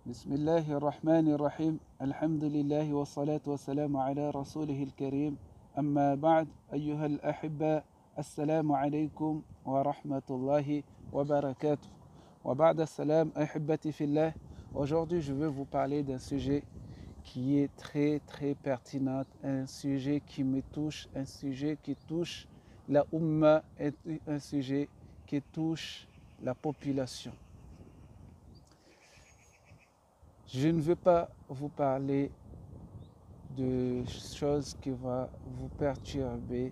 بسم الله الرحمن الرحيم الحمد لله والصلاة والسلام على رسوله الكريم أما بعد أيها الأحبة السلام عليكم ورحمة الله وبركاته وبعد السلام أحبتي في الله. Aujourd'hui je veux vous parler d'un sujet qui est très pertinent, un sujet qui me touche, un sujet qui touche la Ummah, un sujet qui touche la population. Je ne veux pas vous parler de choses qui vont vous perturber,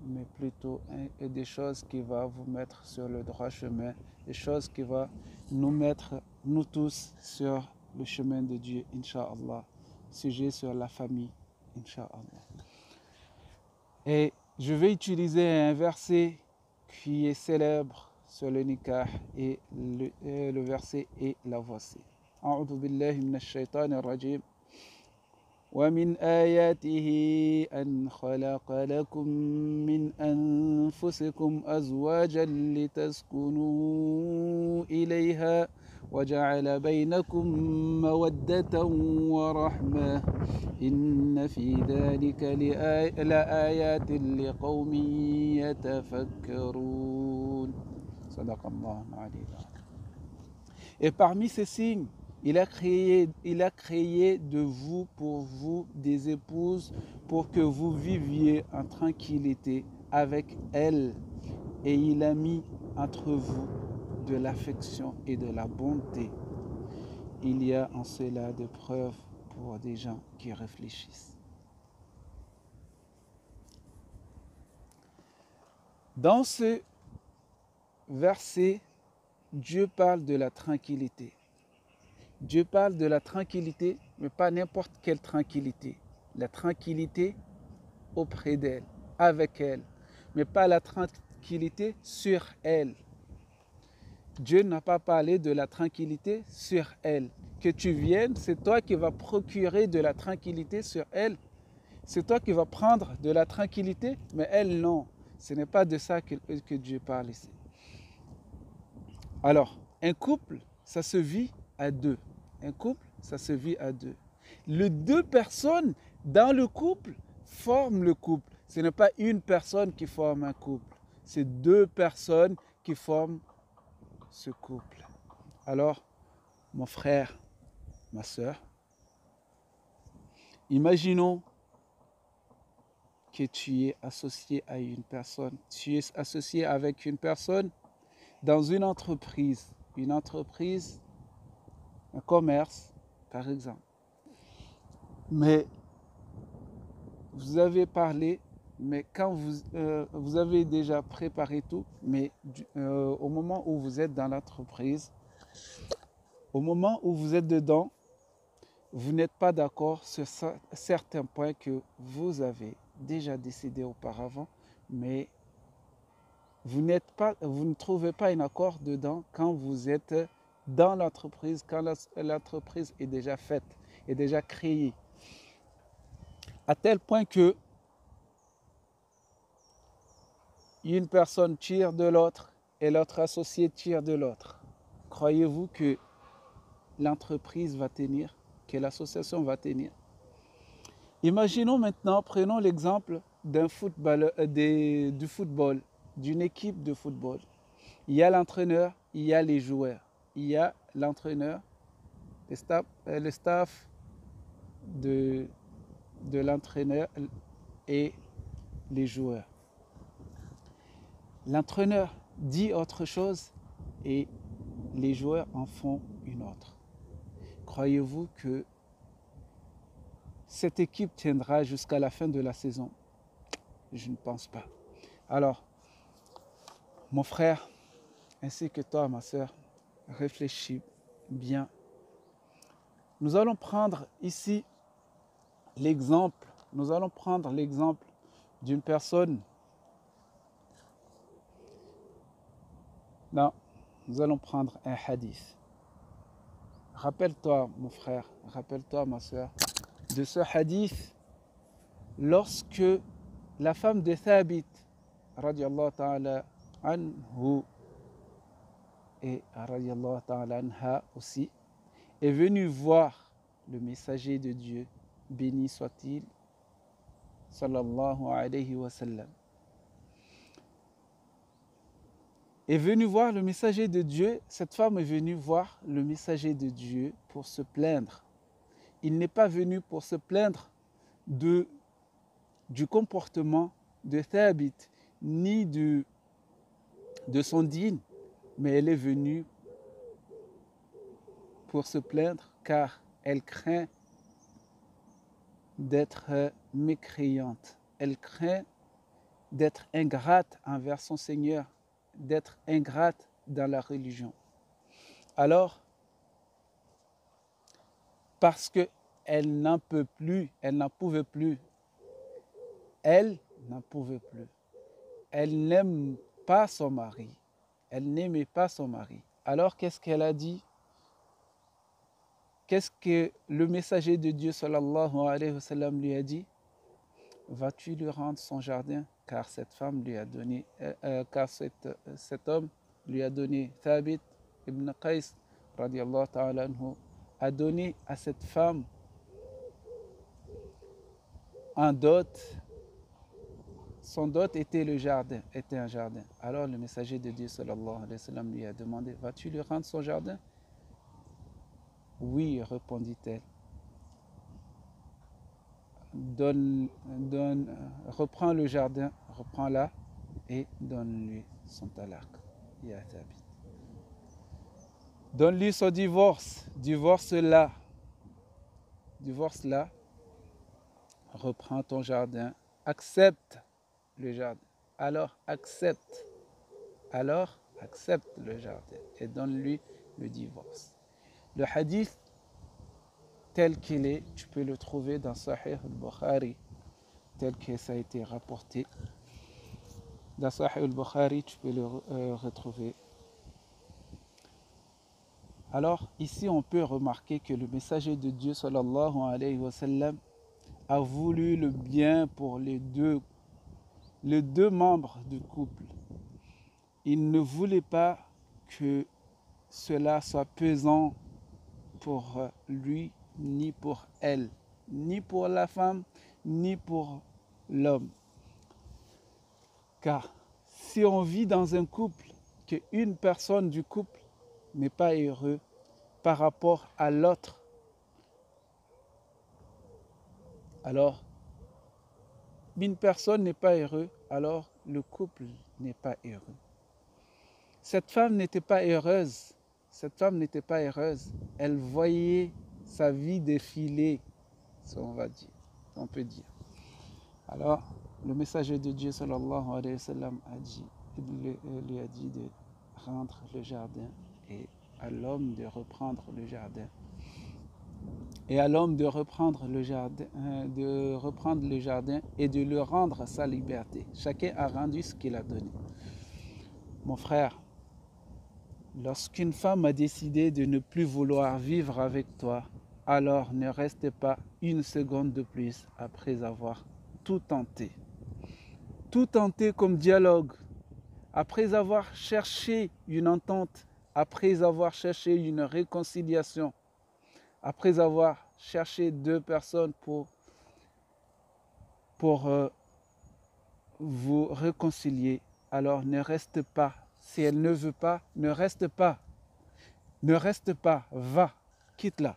mais plutôt des choses qui vont vous mettre sur le droit chemin, des choses qui vont nous mettre, nous tous, sur le chemin de Dieu, Inch'Allah. Sujet sur la famille, Inch'Allah. Et je vais utiliser un verset qui est célèbre sur le nikah, et le verset est la voici. أعوذ بالله من الشيطان الرجيم ومن آياته أن خلق لكم من أنفسكم أزواجا لتسكنوا إليها وجعل بينكم مودة ورحمة إن في ذلك لآيات لقوم يتفكرون صدق الله العلي العظيم. Et parmi ces signes, il a créé de vous, pour vous, des épouses, pour que vous viviez en tranquillité avec elles. Et il a mis entre vous de l'affection et de la bonté. Il y a en cela des preuves pour des gens qui réfléchissent. Dans ce verset, Dieu parle de la tranquillité. Dieu parle de la tranquillité, mais pas n'importe quelle tranquillité. La tranquillité auprès d'elle, avec elle, mais pas la tranquillité sur elle. Dieu n'a pas parlé de la tranquillité sur elle. Que tu viennes, c'est toi qui vas procurer de la tranquillité sur elle. C'est toi qui vas prendre de la tranquillité, mais elle non. Ce n'est pas de ça que Dieu parle ici. Alors, un couple, ça se vit à deux. Un couple, ça se vit à deux. Les deux personnes dans le couple forment le couple. Ce n'est pas une personne qui forme un couple. C'est deux personnes qui forment ce couple. Alors, mon frère, ma soeur, imaginons que tu es associé à une personne. Tu es associé avec une personne dans une entreprise, un commerce, par exemple. Mais vous avez parlé, mais quand vous avez déjà préparé tout, mais au moment où vous êtes dans l'entreprise, au moment où vous êtes dedans, vous n'êtes pas d'accord sur certains points que vous avez déjà décidé auparavant, mais vous ne trouvez pas un accord dedans quand vous êtes dans l'entreprise, quand l'entreprise est déjà faite, est déjà créée. À tel point que une personne tire de l'autre et l'autre associé tire de l'autre. Croyez-vous que l'entreprise va tenir, que l'association va tenir? Imaginons maintenant, prenons l'exemple du football, d'une équipe de football. Il y a l'entraîneur, il y a les joueurs. Il y a l'entraîneur, le staff de l'entraîneur et les joueurs. L'entraîneur dit autre chose et les joueurs en font une autre. Croyez-vous que cette équipe tiendra jusqu'à la fin de la saison? Je ne pense pas. Alors, mon frère, ainsi que toi, ma soeur, réfléchis bien. Nous allons prendre ici l'exemple d'une personne. Non, nous allons prendre un hadith. Rappelle-toi, mon frère, rappelle-toi, ma soeur, de ce hadith lorsque la femme de Thabit, radiallahu ta'ala anhu, et radiallahu ta'ala anha aussi, est venu voir le messager de Dieu, béni soit-il, sallallahu alayhi wa sallam, est venue voir le messager de Dieu. Cette femme est venue voir le messager de Dieu pour se plaindre. Il n'est pas venu pour se plaindre du comportement de Thabit, ni de son dîne, mais elle est venue pour se plaindre car elle craint d'être mécréante. Elle craint d'être ingrate envers son Seigneur, d'être ingrate dans la religion. Alors, parce qu'elle n'en peut plus, elle n'en pouvait plus, elle n'en pouvait plus. Elle n'aime pas son mari. Elle n'aimait pas son mari. Alors, qu'est-ce qu'elle a dit? Qu'est-ce que le messager de Dieu, sallallahu alayhi wa sallam, lui a dit? Vas-tu lui rendre son jardin? Car cette femme lui a donné, car cet homme lui a donné, Thabit ibn Qais, radiallahu ta'ala anhu, a donné à cette femme un dot. Son dot était un jardin. Alors le messager de Dieu, sallallahu alayhi wa sallam, lui a demandé, vas-tu lui rendre son jardin? Oui, répondit-elle. Reprends le jardin, reprends-la et donne-lui son talaq. Ya Thabit. Donne-lui son divorce, divorce-la, reprends ton jardin, accepte le jardin. Alors accepte le jardin et donne-lui le divorce. Le hadith tel qu'il est, tu peux le trouver dans Sahih al-Bukhari, tel que ça a été rapporté. Dans Sahih al-Bukhari, tu peux le retrouver. Alors, ici, on peut remarquer que le messager de Dieu, sallallahu alayhi wa sallam, a voulu le bien pour les deux membres du couple. Il ne voulait pas que cela soit pesant pour lui, ni pour elle, ni pour la femme, ni pour l'homme. Car si on vit dans un couple, qu'une personne du couple n'est pas heureuse par rapport à l'autre, alors une personne n'est pas heureuse, alors le couple n'est pas heureux. Cette femme n'était pas heureuse. Elle voyait sa vie défiler, on peut dire. Alors, le messager de Dieu, sallallahu alayhi wa sallam, lui a dit de rendre le jardin et à l'homme de reprendre le jardin. Et à l'homme de reprendre le jardin et de lui rendre sa liberté. Chacun a rendu ce qu'il a donné. Mon frère, lorsqu'une femme a décidé de ne plus vouloir vivre avec toi, alors ne reste pas une seconde de plus après avoir tout tenté comme dialogue, après avoir cherché une entente, après avoir cherché une réconciliation, après avoir cherché deux personnes pour vous réconcilier, alors ne reste pas. Si elle ne veut pas, ne reste pas, va, quitte-la.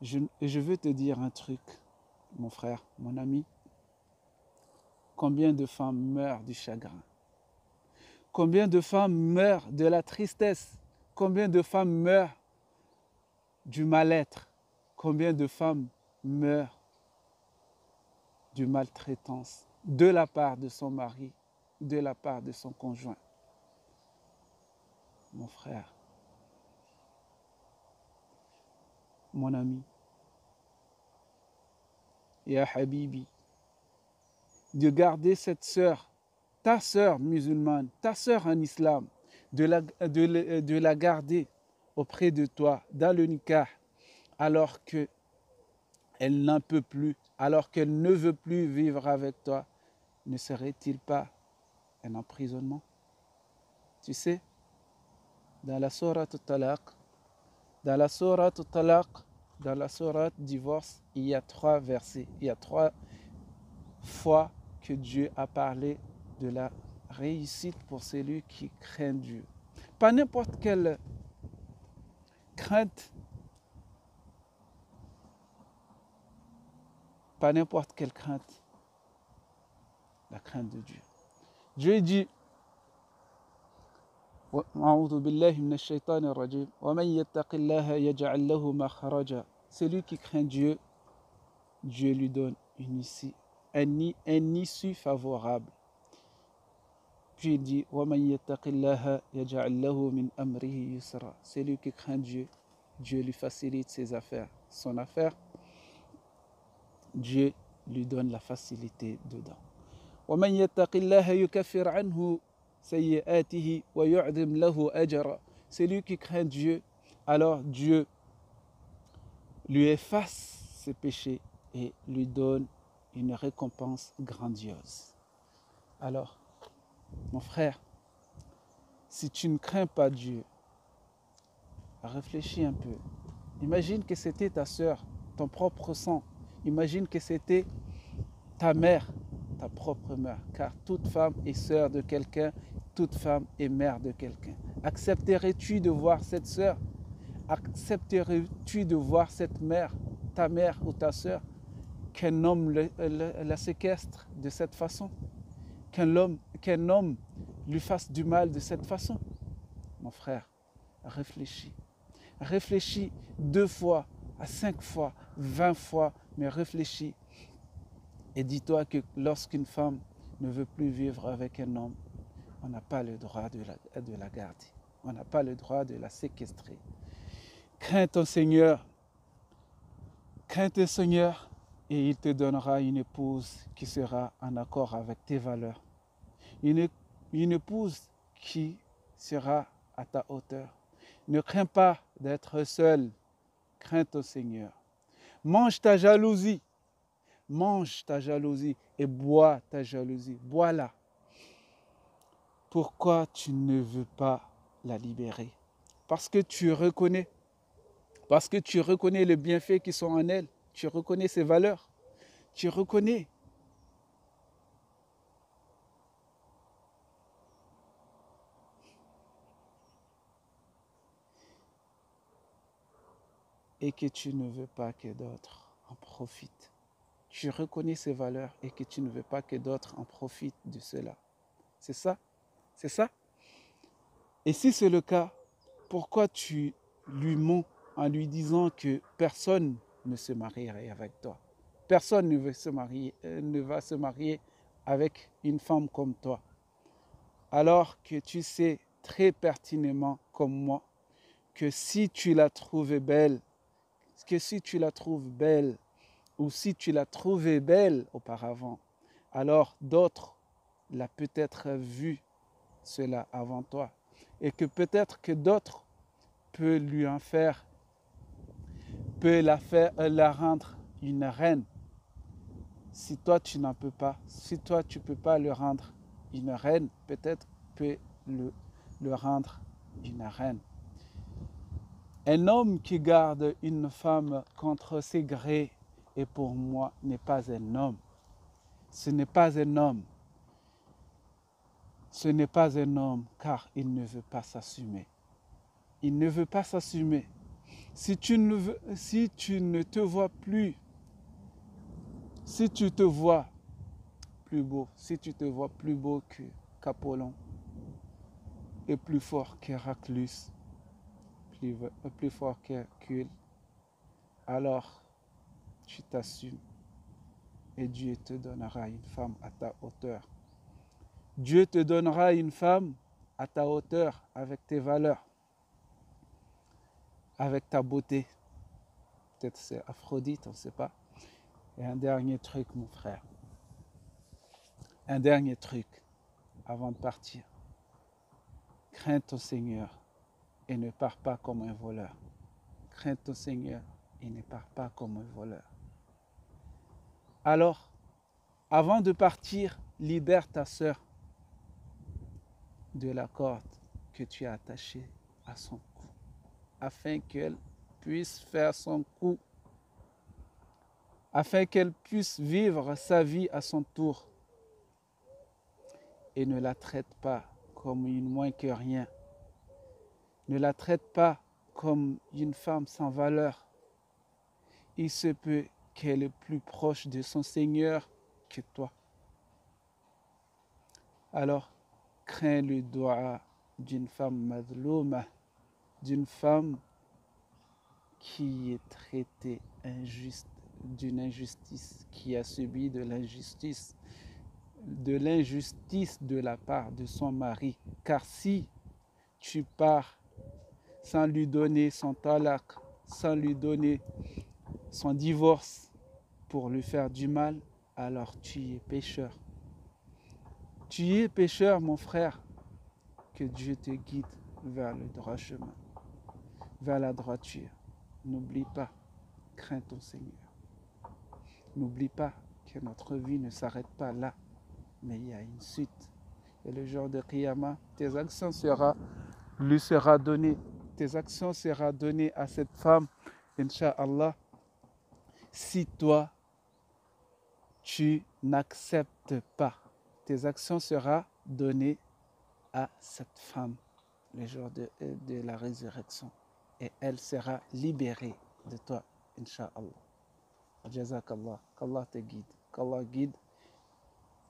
Je veux te dire un truc, mon frère, mon ami. Combien de femmes meurent du chagrin? Combien de femmes meurent de la tristesse? Combien de femmes meurent du mal-être? Combien de femmes meurent de maltraitance de la part de son mari, de la part de son conjoint? Mon frère, mon ami, Ya Habibi, de garder cette sœur, ta sœur musulmane, ta sœur en islam, de la garder auprès de toi dans le nikah, alors qu'elle n'en peut plus, alors qu'elle ne veut plus vivre avec toi, ne serait-il pas un emprisonnement? Tu sais, dans la sourate Talaq, Dans la sourate Talaq, dans la sourate Divorce, il y a 3 versets. Il y a 3 fois que Dieu a parlé de la réussite pour celui qui craint Dieu. Pas n'importe quelle crainte, pas n'importe quelle crainte, la crainte de Dieu. Dieu dit أعوذ بالله من الشيطان الرجيم ومن يتق الله يجعل له مخرجا. Celui qui craint Dieu, Dieu lui donne un issue favorable. Puis il dit ومن يتق الله يجعل له من أمره يسرا. Celui qui craint Dieu, Dieu lui facilite ses affaires. Son affaire, Dieu lui donne la facilité dedans. ومن يتق الله يكفر عنه سيئاته ويعظم له أجرا. Celui qui craint Dieu, alors Dieu lui efface ses péchés et lui donne une récompense grandiose. Alors, mon frère, si tu ne crains pas Dieu, réfléchis un peu. Imagine que c'était ta sœur, ton propre sang. Imagine que c'était ta mère, ta propre mère, car toute femme est sœur de quelqu'un, toute femme est mère de quelqu'un. Accepterais-tu de voir cette sœur? Accepterais-tu de voir cette mère, ta mère ou ta sœur, qu'un homme la séquestre de cette façon? Qu'un homme lui fasse du mal de cette façon? Mon frère, réfléchis. Réfléchis 2 fois, à 5 fois, 20 fois, mais réfléchis. Et dis-toi que lorsqu'une femme ne veut plus vivre avec un homme, on n'a pas le droit de la garder. On n'a pas le droit de la séquestrer. Crains ton Seigneur. Crains ton Seigneur et il te donnera une épouse qui sera en accord avec tes valeurs. Une épouse qui sera à ta hauteur. Ne crains pas d'être seul. Crains ton Seigneur. Mange ta jalousie. Mange ta jalousie et bois ta jalousie. Bois-la. Pourquoi tu ne veux pas la libérer? Parce que tu reconnais les bienfaits qui sont en elle. Tu reconnais ses valeurs. Tu reconnais. Et que tu ne veux pas que d'autres en profitent. Tu reconnais ses valeurs et que tu ne veux pas que d'autres en profitent de cela. C'est ça? C'est ça? Et si c'est le cas, pourquoi tu lui mens en lui disant que personne ne se marierait avec toi? Personne ne va se marier avec une femme comme toi. Alors que tu sais très pertinemment comme moi que si tu la trouves belle, ou si tu l'as trouvée belle auparavant, alors d'autres l'ont peut-être vu cela avant toi. Et que peut-être que d'autres peuvent la rendre une reine. Si toi tu n'en peux pas, si toi tu ne peux pas le rendre une reine, peut-être peut le rendre une reine. Un homme qui garde une femme contre ses grés, et pour moi, n'est pas un homme. Ce n'est pas un homme. Ce n'est pas un homme, car il ne veut pas s'assumer. Il ne veut pas s'assumer. Si tu ne te vois plus, si tu te vois plus beau, si tu te vois plus beau qu'Apollon, et plus fort qu'Héraclus, plus fort qu'Hercule, alors tu t'assumes et Dieu te donnera une femme à ta hauteur. Dieu te donnera une femme à ta hauteur avec tes valeurs, avec ta beauté. Peut-être c'est Aphrodite, on ne sait pas. Et un dernier truc, mon frère. Un dernier truc avant de partir. Crains ton Seigneur et ne pars pas comme un voleur. Crains ton Seigneur et ne pars pas comme un voleur. Alors, avant de partir, libère ta sœur de la corde que tu as attachée à son cou, afin qu'elle puisse faire son coup, afin qu'elle puisse vivre sa vie à son tour. Et ne la traite pas comme une moins que rien. Ne la traite pas comme une femme sans valeur. Il se peut qu'elle est plus proche de son Seigneur que toi. Alors, crains le doua d'une femme madlouma, d'une femme qui est traitée d'une injustice, qui a subi de l'injustice de la part de son mari. Car si tu pars sans lui donner son talaq, sans lui donner son divorce pour lui faire du mal, alors tu es pécheur. Tu es pécheur, mon frère. Que Dieu te guide vers le droit chemin, vers la droiture. N'oublie pas, crains ton Seigneur. N'oublie pas que notre vie ne s'arrête pas là, mais il y a une suite. Et le jour de Qiyamah, tes actions lui sera données. Tes actions seront données à cette femme, Inch'Allah, si toi, tu n'acceptes pas. Tes actions seront données à cette femme le jour de la résurrection. Et elle sera libérée de toi, Inch'Allah. Jazakallah, qu'Allah te guide, qu'Allah guide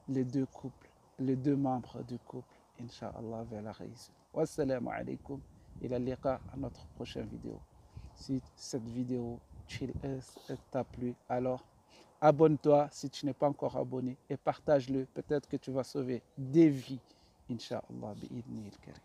les deux couples, les deux membres du couple, Inch'Allah, vers la réussite. Wassalamu alaikum, ila liqa à notre prochaine vidéo. Si cette vidéo t'a plu, alors abonne-toi si tu n'es pas encore abonné et partage-le. Peut-être que tu vas sauver des vies, Inch'Allah, bi'idnil karim.